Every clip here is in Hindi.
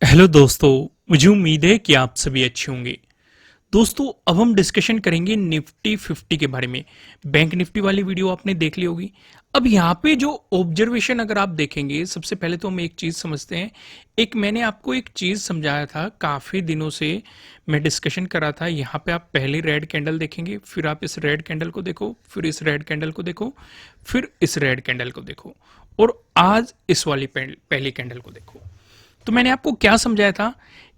हेलो दोस्तों। मुझे उम्मीद है कि आप सभी अच्छे होंगे। दोस्तों, अब हम डिस्कशन करेंगे निफ्टी 50 के बारे में। बैंक निफ्टी वाली वीडियो आपने देख ली होगी। अब यहाँ पे जो ऑब्जर्वेशन अगर आप देखेंगे, सबसे पहले तो हम एक चीज समझते हैं। एक मैंने आपको एक चीज समझाया था, काफी दिनों से मैं डिस्कशन कर रहा था। यहाँ पे आप पहले रेड कैंडल देखेंगे, फिर आप इस रेड कैंडल को देखो, फिर इस रेड कैंडल को देखो, फिर इस रेड कैंडल को देखो, और आज इस वाली पहली कैंडल को देखो। तो मैंने आपको क्या समझाया था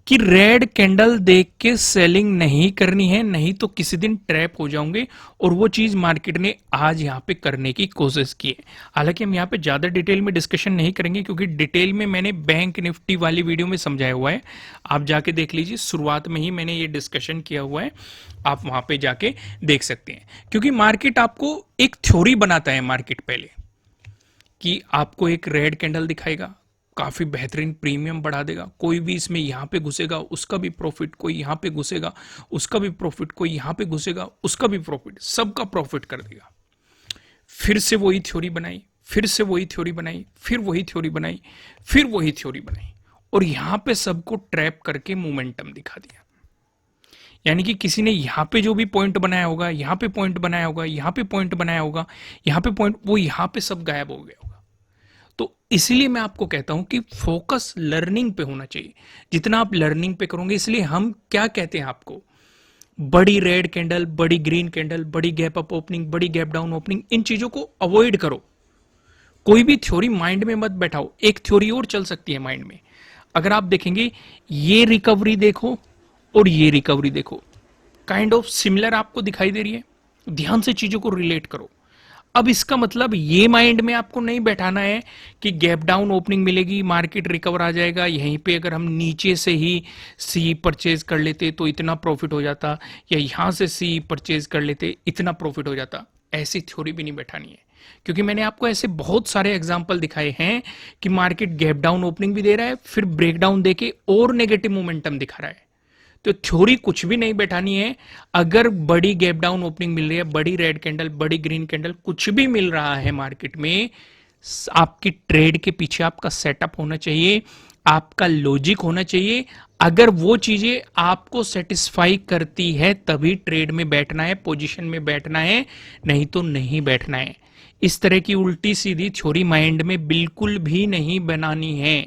कि रेड कैंडल देख के सेलिंग नहीं करनी है, नहीं तो किसी दिन ट्रैप हो जाओगे। और वो चीज मार्केट ने आज यहां पे करने की कोशिश की है। हालांकि हम यहां पे ज्यादा डिटेल में डिस्कशन नहीं करेंगे, क्योंकि डिटेल में मैंने बैंक निफ्टी वाली वीडियो में समझाया हुआ है। आप जाके देख लीजिए, शुरुआत में ही मैंने ये डिस्कशन किया हुआ है, आप वहां पे जाके देख सकते हैं। क्योंकि मार्केट आपको एक थ्योरी बनाता है, मार्केट पहले कि आपको एक रेड कैंडल दिखाएगा, काफी बेहतरीन प्रीमियम बढ़ा देगा, कोई भी इसमें यहां पे घुसेगा उसका भी प्रॉफिट, कोई यहां पे घुसेगा उसका भी प्रॉफिट, कोई यहां पे घुसेगा उसका भी प्रॉफिट, सबका प्रॉफिट कर देगा। फिर से वही थ्योरी बनाई, फिर से वही थ्योरी बनाई, फिर वही थ्योरी बनाई, फिर वही थ्योरी बनाई, और यहां पे सबको ट्रैप करके मोमेंटम दिखा दिया। यानी कि किसी ने यहां पे जो भी पॉइंट बनाया होगा, यहां पे पॉइंट बनाया होगा, यहां पे पॉइंट बनाया होगा, यहां पे पॉइंट, वो यहां पे सब गायब हो गया होगा। तो इसलिए मैं आपको कहता हूं कि फोकस लर्निंग पे होना चाहिए। जितना आप लर्निंग पे करोगे, इसलिए हम क्या कहते हैं आपको, बड़ी रेड कैंडल, बड़ी ग्रीन कैंडल, बड़ी गैप अप ओपनिंग, बड़ी गैप डाउन ओपनिंग, इन चीजों को अवॉइड करो। कोई भी थ्योरी माइंड में मत बैठाओ। एक थ्योरी और चल सकती है माइंड में। अगर आप देखेंगे, ये रिकवरी देखो और ये रिकवरी देखो, काइंड ऑफ सिमिलर आपको दिखाई दे रही है। ध्यान से चीजों को रिलेट करो। अब इसका मतलब ये माइंड में आपको नहीं बैठाना है कि गैप डाउन ओपनिंग मिलेगी, मार्केट रिकवर आ जाएगा, यहीं पे अगर हम नीचे से ही सी परचेज कर लेते तो इतना प्रॉफिट हो जाता, या यहां से सी परचेज कर लेते इतना प्रॉफिट हो जाता। ऐसी थ्योरी भी नहीं बैठानी है, क्योंकि मैंने आपको ऐसे बहुत सारे एग्जांपल दिखाए हैं कि मार्केट गैप डाउन ओपनिंग भी दे रहा है, फिर ब्रेकडाउन देके और नेगेटिव मोमेंटम दिखा रहा है। तो थ्योरी कुछ भी नहीं बैठानी है। अगर बड़ी गैप डाउन ओपनिंग मिल रही है, बड़ी रेड कैंडल, बड़ी ग्रीन कैंडल, कुछ भी मिल रहा है मार्केट में, आपकी ट्रेड के पीछे आपका सेटअप होना चाहिए, आपका लॉजिक होना चाहिए। अगर वो चीजें आपको सेटिस्फाई करती है तभी ट्रेड में बैठना है, पोजीशन में बैठना है, नहीं तो नहीं बैठना है। इस तरह की उल्टी सीधी थ्योरी माइंड में बिल्कुल भी नहीं बनानी है।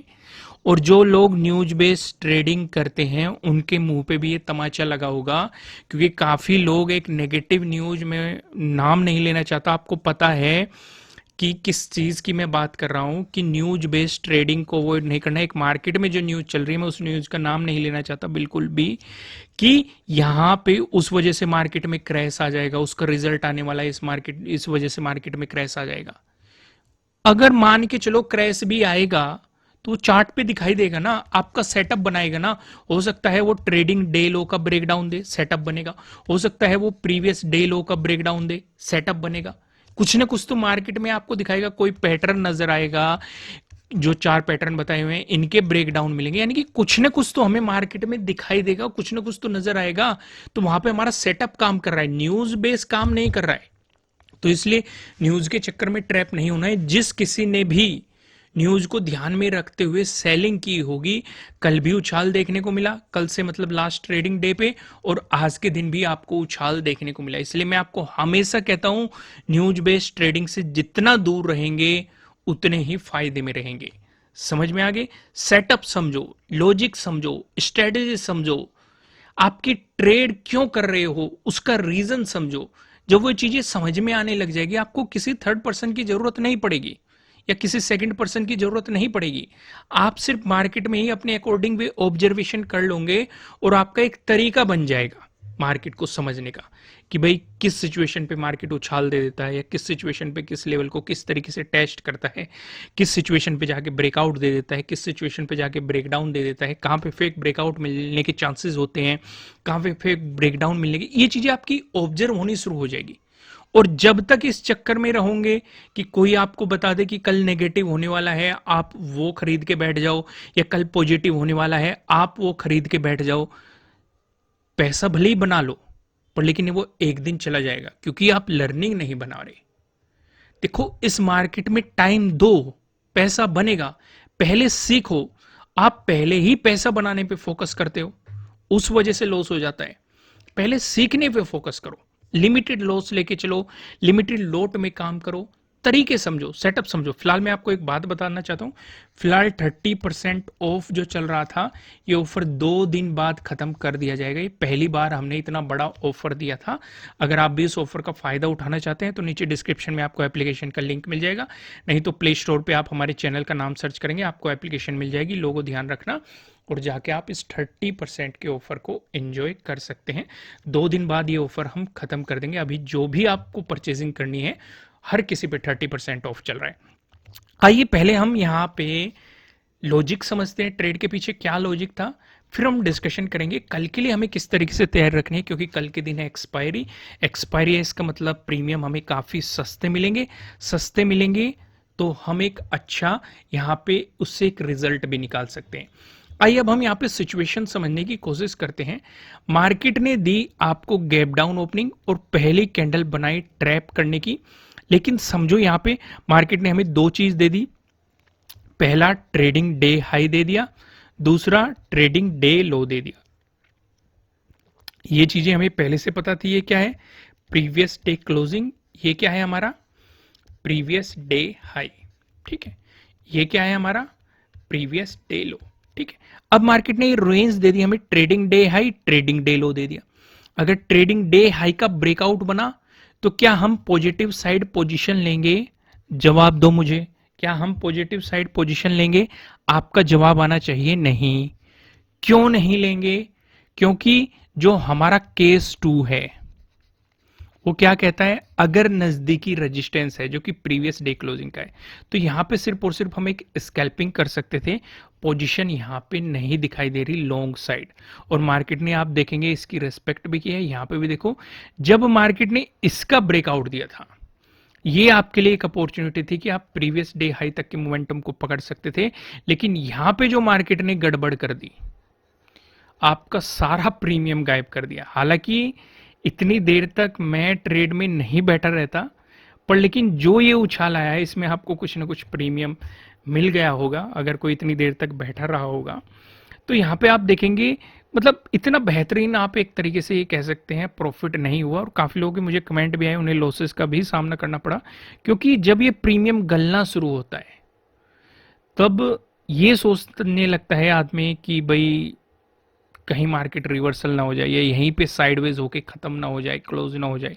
और जो लोग न्यूज बेस्ड ट्रेडिंग करते हैं उनके मुंह पे भी ये तमाचा लगा होगा, क्योंकि काफी लोग एक नेगेटिव न्यूज में, नाम नहीं लेना चाहता, आपको पता है कि किस चीज की मैं बात कर रहा हूं, कि न्यूज बेस्ड ट्रेडिंग को वो नहीं करना। एक मार्केट में जो न्यूज चल रही है, मैं उस न्यूज का नाम नहीं लेना चाहता बिल्कुल भी, कि यहां पे उस वजह से मार्केट में क्रैश आ जाएगा, उसका रिजल्ट आने वाला है, इस वजह से मार्केट में क्रैश आ जाएगा। अगर मान के चलो क्रैश भी आएगा, तो चार्ट पे दिखाई देगा ना, आपका सेटअप बनाएगा ना। हो सकता है वो ट्रेडिंग डे लो का ब्रेकडाउन दे, सेटअप बनेगा। हो सकता है वो प्रीवियस डे लो का ब्रेकडाउन दे, सेटअप बनेगा। कुछ ना कुछ तो मार्केट में आपको दिखाएगा, कोई पैटर्न नजर आएगा। जो चार पैटर्न बताए हुए हैं इनके ब्रेकडाउन मिलेंगे, यानी कि कुछ ना कुछ तो हमें मार्केट में दिखाई देगा, कुछ ना कुछ तो नजर आएगा। तो वहां पे हमारा सेटअप काम कर रहा है, न्यूज बेस काम नहीं कर रहा है। तो इसलिए न्यूज के चक्कर में ट्रैप नहीं होना है। जिस किसी ने भी न्यूज को ध्यान में रखते हुए सेलिंग की होगी, कल भी उछाल देखने को मिला, कल से मतलब लास्ट ट्रेडिंग डे पे, और आज के दिन भी आपको उछाल देखने को मिला। इसलिए मैं आपको हमेशा कहता हूं, न्यूज बेस्ड ट्रेडिंग से जितना दूर रहेंगे उतने ही फायदे में रहेंगे। समझ में आगे? सेटअप समझो, लॉजिक समझो, स्ट्रेटेजी समझो, आपकी ट्रेड क्यों कर रहे हो उसका रीजन समझो। जब वो चीजें समझ में आने लग जाएगी, आपको किसी थर्ड पर्सन की जरूरत नहीं पड़ेगी, या किसी सेकंड पर्सन की जरूरत नहीं पड़ेगी। आप सिर्फ मार्केट में ही अपने अकॉर्डिंग वे ऑब्जर्वेशन कर लोगे, और आपका एक तरीका बन जाएगा मार्केट को समझने का, कि भाई किस सिचुएशन पे मार्केट उछाल दे देता है, या किस सिचुएशन पे किस लेवल को किस तरीके से टेस्ट करता है, किस सिचुएशन पे जाके ब्रेकआउट दे देता है, किस सिचुएशन पे जाके ब्रेकडाउन दे देता है, कहाँ पे फेक ब्रेकआउट मिलने के चांसेस होते हैं, कहाँ पे फेक ब्रेकडाउन मिलने की, ये चीजें आपकी ऑब्जर्व होनी शुरू हो जाएगी। और जब तक इस चक्कर में रहोगे कि कोई आपको बता दे कि कल नेगेटिव होने वाला है, आप वो खरीद के बैठ जाओ, या कल पॉजिटिव होने वाला है आप वो खरीद के बैठ जाओ, पैसा भले ही बना लो, पर लेकिन वो एक दिन चला जाएगा, क्योंकि आप लर्निंग नहीं बना रहे। देखो, इस मार्केट में टाइम दो, पैसा बनेगा, पहले सीखो। आप पहले ही पैसा बनाने पे फोकस करते हो, उस वजह से लॉस हो जाता है। पहले सीखने पे फोकस करो, लिमिटेड लॉस लेके चलो, लिमिटेड लोट में काम करो, तरीके समझो, सेटअप समझो। फिलहाल मैं आपको एक बात बताना चाहता हूँ, फिलहाल 30% ऑफ जो चल रहा था, ये ऑफर 2 दिन बाद खत्म कर दिया जाएगा। ये पहली बार हमने इतना बड़ा ऑफर दिया था। अगर आप भी इस ऑफर का फायदा उठाना चाहते हैं तो नीचे डिस्क्रिप्शन में आपको एप्लीकेशन का लिंक मिल जाएगा, नहीं तो प्ले स्टोर पर आप हमारे चैनल का नाम सर्च करेंगे, आपको एप्लीकेशन मिल जाएगी। लोगो ध्यान रखना, और जाके आप इस 30% के ऑफर को एंजॉय कर सकते हैं। 2 दिन बाद ये ऑफर हम खत्म कर देंगे। अभी जो भी आपको परचेजिंग करनी है, हर किसी पे 30% ऑफ चल रहा है। आइए पहले हम यहाँ पे लॉजिक समझते हैं, ट्रेड के पीछे क्या लॉजिक था, फिर हम डिस्कशन करेंगे कल के लिए हमें किस तरीके से तैयार रखनी है, क्योंकि कल के दिन है एक्सपायरी। एक्सपायरी है, इसका मतलब प्रीमियम हमें काफ़ी सस्ते मिलेंगे। सस्ते मिलेंगे तो हम एक अच्छा यहाँ पे उससे एक रिजल्ट भी निकाल सकते हैं। आइए अब हम यहाँ पे सिचुएशन समझने की कोशिश करते हैं। मार्केट ने दी आपको गैप डाउन ओपनिंग और पहली कैंडल बनाई ट्रैप करने की, लेकिन समझो यहाँ पे मार्केट ने हमें दो चीज दे दी। पहला ट्रेडिंग डे हाई दे दिया, दूसरा ट्रेडिंग डे लो दे दिया। ये चीजें हमें पहले से पता थी। ये क्या है? Previous day closing. ये क्या है हमारा? Previous day high. ठीक है, ये क्या है हमारा? Previous day low. ठीक है, अब मार्केट ने रेंज दे दी हमें, trading day high trading day low दे दिया। अगर ट्रेडिंग डे हाई का ब्रेकआउट बना तो क्या हम पॉजिटिव साइड पोजीशन लेंगे? जवाब दो मुझे, क्या हम पॉजिटिव साइड पोजीशन लेंगे? आपका जवाब आना चाहिए नहीं। क्यों नहीं लेंगे? क्योंकि जो हमारा केस 2 है वो क्या कहता है, अगर नजदीकी रेजिस्टेंस है जो कि प्रीवियस डे क्लोजिंग का है, तो यहां पे सिर्फ और सिर्फ हम एक स्कैल्पिंग कर सकते थे। पोजीशन यहां पे नहीं दिखाई दे रही लॉन्ग साइड, और मार्केट ने आप देखेंगे इसकी रेस्पेक्ट भी की है। यहां पे भी देखो, जब मार्केट ने इसका ब्रेकआउट दिया था, ये आपके लिए एक अपॉर्चुनिटी थी कि आप प्रीवियस डे हाई तक के मोमेंटम को पकड़ सकते थे। लेकिन यहां पे जो मार्केट ने गड़बड़ कर दी, आपका सारा प्रीमियम गायब कर दिया। हालांकि इतनी देर तक मैं ट्रेड में नहीं बैठा रहता, पर लेकिन जो ये उछाल आया है इसमें आपको कुछ ना कुछ प्रीमियम मिल गया होगा अगर कोई इतनी देर तक बैठा रहा होगा। तो यहाँ पे आप देखेंगे, मतलब इतना बेहतरीन आप एक तरीके से ये कह सकते हैं प्रॉफिट नहीं हुआ। और काफ़ी लोगों के मुझे कमेंट भी आए, उन्हें लॉसेस का भी सामना करना पड़ा, क्योंकि जब ये प्रीमियम गलना शुरू होता है तब ये सोचने लगता है आदमी कि भाई कहीं मार्केट रिवर्सल ना हो जाए या यहीं पे साइडवेज होके खत्म ना हो जाए, क्लोज ना हो जाए।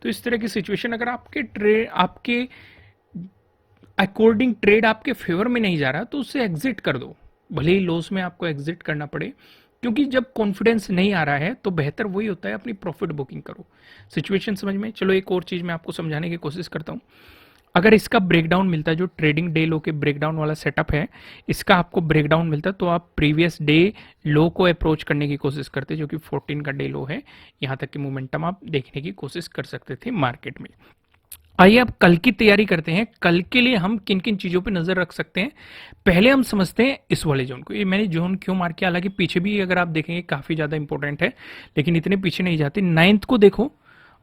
तो इस तरह की सिचुएशन अगर आपके अकॉर्डिंग ट्रेड आपके फेवर में नहीं जा रहा तो उससे एग्जिट कर दो, भले ही लॉस में आपको एग्जिट करना पड़े। क्योंकि जब कॉन्फिडेंस नहीं आ रहा है तो बेहतर वही होता है अपनी प्रॉफिट बुकिंग करो। सिचुएशन समझ में। चलो एक और चीज मैं आपको समझाने की कोशिश करता हूं। अगर इसका ब्रेकडाउन मिलता है, जो ट्रेडिंग डे लो के ब्रेकडाउन वाला सेटअप है, इसका आपको ब्रेकडाउन मिलता है, तो आप प्रीवियस डे लो को अप्रोच करने की कोशिश करते, जो कि 14 का डे लो है। यहां तक कि मोमेंटम आप देखने की कोशिश कर सकते थे मार्केट में। आइए अब कल की तैयारी करते हैं। कल के लिए हम किन किन चीजों पे नजर रख सकते हैं, पहले हम समझते हैं इस वाले जोन को। ये मैंने जोन क्यों मार्क किया, हालांकि पीछे भी अगर आप देखेंगे काफी ज्यादा इंपॉर्टेंट है, लेकिन इतने पीछे नहीं जाते। 9th को देखो,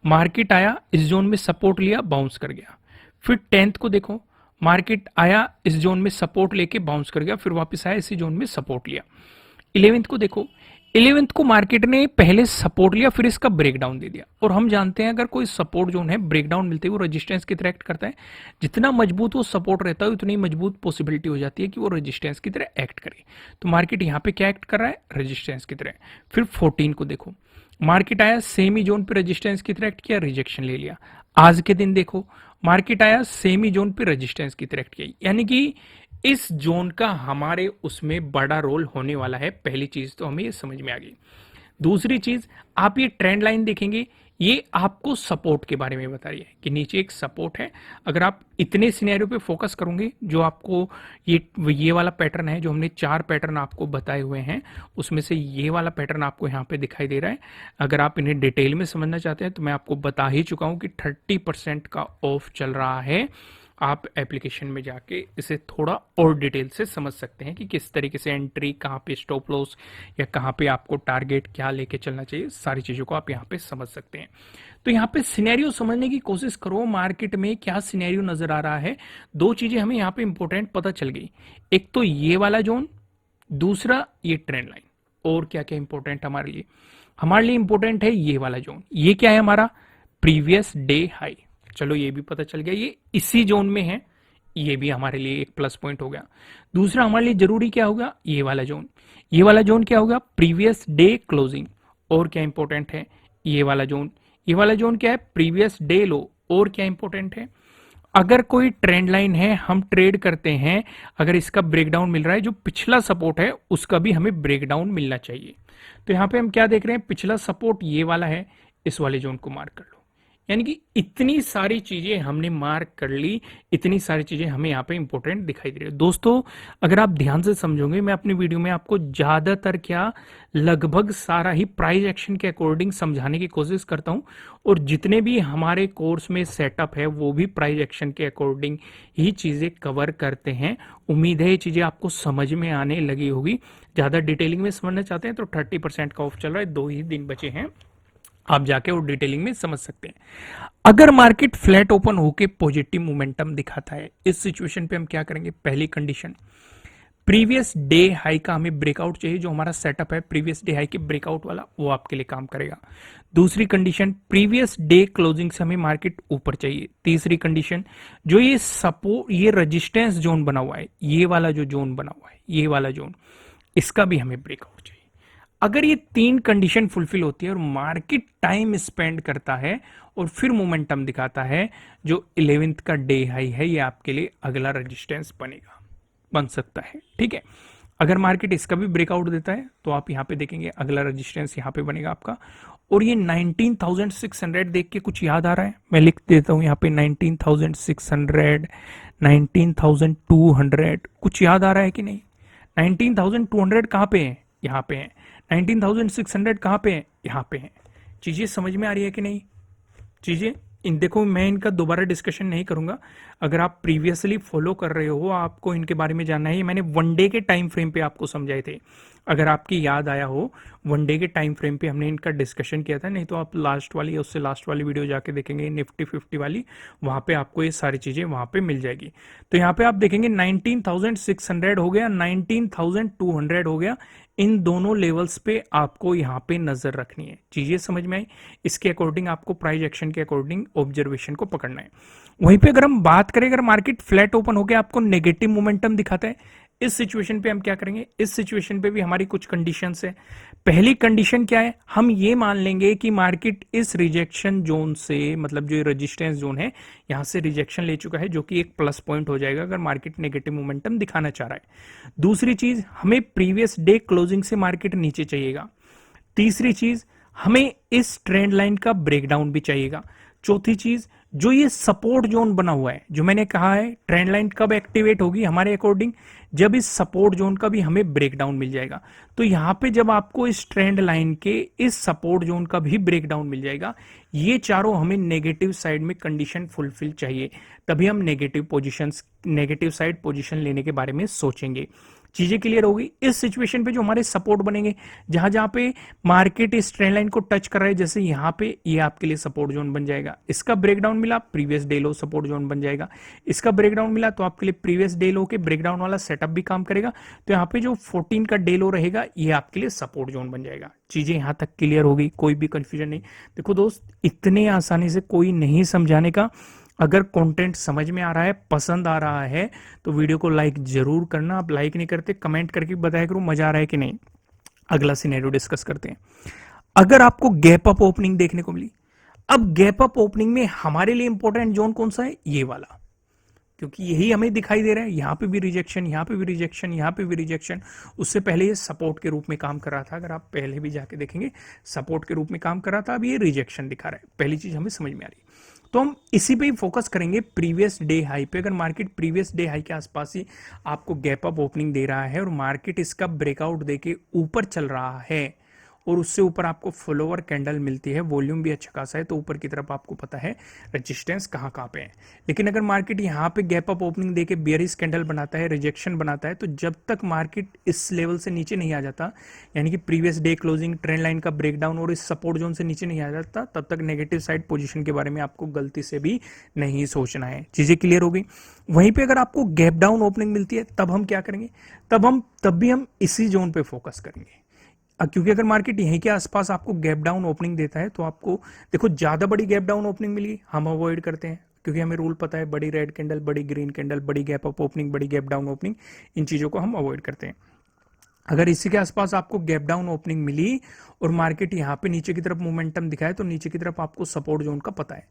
मार्केट आया इस जोन में सपोर्ट लिया, बाउंस कर गया। फिर 10th को देखो, मार्केट आया इस जोन में सपोर्ट लेके बाउंस कर गया, फिर वापस आया इसी जोन में सपोर्ट लिया। 11th को देखो, 11th को मार्केट ने पहले सपोर्ट लिया, फिर इसका ब्रेकडाउन दे दिया। और हम जानते हैं अगर कोई सपोर्ट जोन है, ब्रेकडाउन मिलते ही वो रेजिस्टेंस की तरह एक्ट करता है। जितना मजबूत वो सपोर्ट रहता है उतनी मजबूत पॉसिबिलिटी हो जाती है कि वो रेजिस्टेंस की तरह एक्ट करे। तो मार्केट यहाँ पे क्या एक्ट कर रहा है? रेजिस्टेंस की तरह। फिर 14 को देखो, मार्केट आया सेम ही जोन पे रेजिस्टेंस की तरह एक्ट किया, रिजेक्शन ले लिया। आज के दिन देखो, मार्केट आया सेम ही जोन पे रेजिस्टेंस की तरह एक्ट किया, यानी कि इस जोन का हमारे उसमें बड़ा रोल होने वाला है। पहली चीज तो हमें ये समझ में आ गई। दूसरी चीज, आप ये ट्रेंड लाइन देखेंगे, ये आपको सपोर्ट के बारे में बता रही है कि नीचे एक सपोर्ट है। अगर आप इतने सिनेरियो पे फोकस करोगे, जो आपको ये वाला पैटर्न है, जो हमने 4 पैटर्न आपको बताए हुए हैं, उसमें से ये वाला पैटर्न आपको यहाँ पे दिखाई दे रहा है। अगर आप इन्हें डिटेल में समझना चाहते हैं तो मैं आपको बता ही चुका हूं कि 30% का ऑफ चल रहा है। आप एप्लीकेशन में जाके इसे थोड़ा और डिटेल से समझ सकते हैं कि किस तरीके से एंट्री, कहाँ पे स्टॉप लॉस, या कहाँ पे आपको टारगेट क्या लेके चलना चाहिए, सारी चीजों को आप यहाँ पे समझ सकते हैं। तो यहाँ पे सिनेरियो समझने की कोशिश करो, मार्केट में क्या सिनेरियो नजर आ रहा है। 2 चीजें हमें यहाँ पे इंपॉर्टेंट पता चल गई। एक तो ये वाला जोन, दूसरा ये ट्रेंड लाइन। और क्या क्या इंपॉर्टेंट हमारे लिए इंपॉर्टेंट है ये वाला जोन। ये क्या है हमारा प्रीवियस डे हाई। चलो ये भी पता चल गया, ये इसी जोन में है, ये भी हमारे लिए एक प्लस पॉइंट हो गया। दूसरा हमारे लिए जरूरी क्या होगा, ये वाला जोन। ये वाला जोन क्या होगा, प्रीवियस डे क्लोजिंग। और क्या इंपॉर्टेंट है, ये वाला जोन। ये वाला जोन क्या है, प्रीवियस डे लो। और क्या इंपॉर्टेंट है, अगर कोई ट्रेंड लाइन है, हम ट्रेड करते हैं, अगर इसका ब्रेकडाउन मिल रहा है, जो पिछला सपोर्ट है उसका भी हमें ब्रेकडाउन मिलना चाहिए। तो यहां पे हम क्या देख रहे हैं, पिछला सपोर्ट ये वाला है, इस वाले जोन को मार्क कर लो। यानी कि इतनी सारी चीजें हमने मार्क कर ली, इतनी सारी चीजें हमें यहाँ पे इंपॉर्टेंट दिखाई दे रही है। दोस्तों अगर आप ध्यान से समझोगे, मैं अपनी वीडियो में आपको ज्यादातर क्या लगभग सारा ही प्राइस एक्शन के अकॉर्डिंग समझाने की कोशिश करता हूं, और जितने भी हमारे कोर्स में सेटअप है वो भी प्राइस एक्शन के अकॉर्डिंग ही चीजें कवर करते हैं। उम्मीद है ये चीजें आपको समझ में आने लगी होगी। ज्यादा डिटेलिंग में समझना चाहते हैं तो 30% का ऑफ चल रहा है, 2 ही दिन बचे हैं, आप जाके वो डिटेलिंग में समझ सकते हैं। अगर मार्केट फ्लैट ओपन होके पॉजिटिव मोमेंटम दिखाता है, इस सिचुएशन पे हम क्या करेंगे, पहली कंडीशन प्रीवियस डे हाई का हमें ब्रेकआउट चाहिए। जो हमारा सेटअप है प्रीवियस डे हाई के ब्रेकआउट वाला, वो आपके लिए काम करेगा। दूसरी कंडीशन प्रीवियस डे क्लोजिंग से हमें मार्केट ऊपर चाहिए। तीसरी कंडीशन जो ये सपोर्ट, ये रेजिस्टेंस जोन बना हुआ है, ये वाला जो जोन बना हुआ है, ये वाला जोन, इसका भी हमें ब्रेकआउट चाहिए। अगर ये 3 कंडीशन फुलफिल होती है और मार्केट टाइम स्पेंड करता है और फिर मोमेंटम दिखाता है, जो 11th का डे हाई है, ये आपके लिए अगला रेजिस्टेंस बन सकता है। ठीक है, अगर मार्केट इसका भी ब्रेकआउट देता है तो आप यहां पे देखेंगे अगला रेजिस्टेंस यहां पे बनेगा आपका। और ये 19,600 देख के कुछ याद आ रहा है, मैं लिख देता हूं यहां पे 19,600, 19,200, कुछ याद आ रहा है कि नहीं। 19,200 कहां पे है, यहां पे है। 19,600 कहां पे है, यहां पे है। चीजें समझ में आ रही है कि नहीं, चीजें इन देखो, मैं इनका दोबारा डिस्कशन नहीं करूंगा। अगर आप प्रीवियसली फॉलो कर रहे हो, आपको इनके बारे में जानना है, मैंने 1 डे के टाइम फ्रेम पे आपको समझाए थे। अगर आपकी याद आया हो, 1 डे के टाइम फ्रेम पे हमने इनका डिस्कशन किया था, नहीं तो आप लास्ट वाली या उससे लास्ट वाली वीडियो जाके देखेंगे, निफ्टी 50 वाली, वहां पे आपको ये सारी चीजें वहां पे मिल जाएगी। तो यहाँ पे आप देखेंगे 19,600 हो गया, 19,200 हो गया। इन दोनों लेवल्स पे आपको यहाँ पे नजर रखनी है। चीजें समझ में आई, इसके अकॉर्डिंग आपको प्राइस एक्शन के अकॉर्डिंग ऑब्जर्वेशन को पकड़ना है। वहीं पे अगर हम बात करें, अगर मार्केट फ्लैट ओपन होकर आपको नेगेटिव मोमेंटम दिखाता है, इस सिचुएशन पे हम क्या करेंगे, इस सिचुएशन पे भी हमारी कुछ कंडीशंस है। पहली कंडीशन क्या है, हम ये मान लेंगे कि मार्केट इस रिजेक्शन जोन से, मतलब जो रेजिस्टेंस जोन है, यहां से रिजेक्शन ले चुका है, जो कि एक प्लस पॉइंट हो जाएगा अगर मार्केट नेगेटिव मोमेंटम दिखाना चाह रहा है। दूसरी चीज, हमें प्रीवियस डे क्लोजिंग से मार्केट नीचे चाहिएगा। तीसरी चीज, हमें इस ट्रेंड लाइन का ब्रेकडाउन भी चाहिएगा। चौथी चीज, जो ये सपोर्ट जोन बना हुआ है, जो मैंने कहा है ट्रेंड लाइन कब एक्टिवेट होगी हमारे अकॉर्डिंग, जब इस सपोर्ट जोन का भी हमें ब्रेकडाउन मिल जाएगा। तो यहां पे जब आपको इस ट्रेंड लाइन के इस सपोर्ट जोन का भी ब्रेकडाउन मिल जाएगा, ये चारों हमें नेगेटिव साइड में कंडीशन फुलफिल चाहिए, तभी हम नेगेटिव साइड पोजीशन लेने के बारे में सोचेंगे। चीजें क्लियर होगी। इस सिचुएशन पे जो हमारे सपोर्ट बनेंगे, जहां जहां पे मार्केट इस ट्रेंड लाइन को टच कर रहा है, जैसे यहां पे ये आपके लिए सपोर्ट जोन बन जाएगा। इसका ब्रेकडाउन मिला, प्रीवियस डे लो सपोर्ट जोन बन जाएगा। इसका ब्रेकडाउन मिला तो आपके लिए प्रीवियस डे लो के ब्रेकडाउन वाला सेटअप भी काम करेगा। तो यहाँ पे जो 14 का डे लो रहेगा, ये आपके लिए सपोर्ट जोन बन जाएगा। चीजें यहां तक क्लियर होगी, कोई भी कंफ्यूजन नहीं। देखो दोस्त, इतने आसानी से कोई नहीं समझाने का। अगर कंटेंट समझ में आ रहा है, पसंद आ रहा है, तो वीडियो को लाइक जरूर करना। आप लाइक नहीं करते, कमेंट करके बताया करो मजा आ रहा है कि नहीं। अगला सिनेरियो डिस्कस करते हैं। अगर आपको गैप अप ओपनिंग देखने को मिली, अब गैप अप ओपनिंग में हमारे लिए इंपॉर्टेंट जोन कौन सा है, ये वाला, क्योंकि यही हमें दिखाई दे रहा है। यहां पे भी रिजेक्शन, यहां पे भी रिजेक्शन, यहां पे भी रिजेक्शन। उससे पहले ये सपोर्ट के रूप में काम कर रहा था, अगर आप पहले भी जाके देखेंगे सपोर्ट के रूप में काम कर रहा था, अब ये रिजेक्शन दिखा रहा है। पहली चीज हमें समझ में आ रही है, तो हम इसी पे ही फोकस करेंगे, प्रीवियस डे हाई पे। अगर मार्केट प्रीवियस डे हाई के आसपास ही आपको गैप अप ओपनिंग दे रहा है और मार्केट इसका ब्रेकआउट देके ऊपर चल रहा है, और उससे ऊपर आपको फॉलोअर कैंडल मिलती है, वॉल्यूम भी अच्छा खासा है, तो ऊपर की तरफ आपको पता है रेजिस्टेंस कहाँ कहाँ पे है। लेकिन अगर मार्केट यहाँ पे गैप अप ओपनिंग देके बेयरिश कैंडल बनाता है, रिजेक्शन बनाता है, तो जब तक मार्केट इस लेवल से नीचे नहीं आ जाता, यानी कि previous day closing trend line का ब्रेकडाउन और इस सपोर्ट जोन से नीचे नहीं आ जाता, तब तक नेगेटिव साइड पोजीशन के बारे में आपको गलती से भी नहीं सोचना है। चीजें क्लियर हो गई। वहीं पे अगर आपको गैप डाउन ओपनिंग मिलती है तब हम क्या करेंगे, तब भी हम इसी जोन पे फोकस करेंगे। क्योंकि अगर मार्केट यहीं के आसपास आपको गैप डाउन ओपनिंग देता है तो आपको देखो ज्यादा बड़ी गैप डाउन ओपनिंग मिली हम अवॉइड करते हैं, क्योंकि हमें रूल पता है बड़ी रेड कैंडल, बड़ी ग्रीन कैंडल, बड़ी गैप अप ओपनिंग, बड़ी गैप डाउन ओपनिंग, इन चीजों को हम अवॉइड करते हैं। अगर इसी के आसपास आपको गैप डाउन ओपनिंग मिली और मार्केट यहाँ पे नीचे की तरफ मोमेंटम दिखाए तो नीचे की तरफ आपको सपोर्ट जोन का पता है।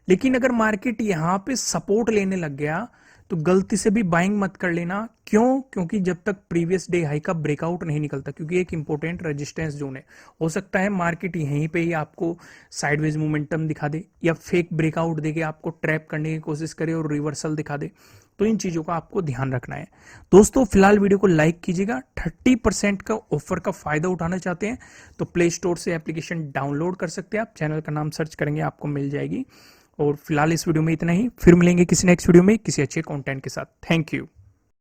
लेकिन अगर मार्केट यहाँ पे सपोर्ट लेने लग गया तो गलती से भी बाइंग मत कर लेना। क्यों? क्योंकि जब तक प्रीवियस डे हाई का ब्रेकआउट नहीं निकलता, क्योंकि एक इंपॉर्टेंट रेजिस्टेंस जोन है। हो सकता है मार्केट यहीं पे ही आपको साइडवेज मोमेंटम दिखा दे या फेक ब्रेकआउट देके आपको ट्रैप करने की कोशिश करे और रिवर्सल दिखा दे, तो इन चीजों का आपको ध्यान रखना है। दोस्तों फिलहाल वीडियो को लाइक कीजिएगा। 30% का ऑफर का फायदा उठाना चाहते हैं तो प्ले स्टोर से एप्लीकेशन डाउनलोड कर सकते हैं आप, चैनल का नाम सर्च करेंगे आपको मिल जाएगी। और फिलहाल इस वीडियो में इतना ही, फिर मिलेंगे किसी नेक्स्ट वीडियो में किसी अच्छे कंटेंट के साथ। Thank you.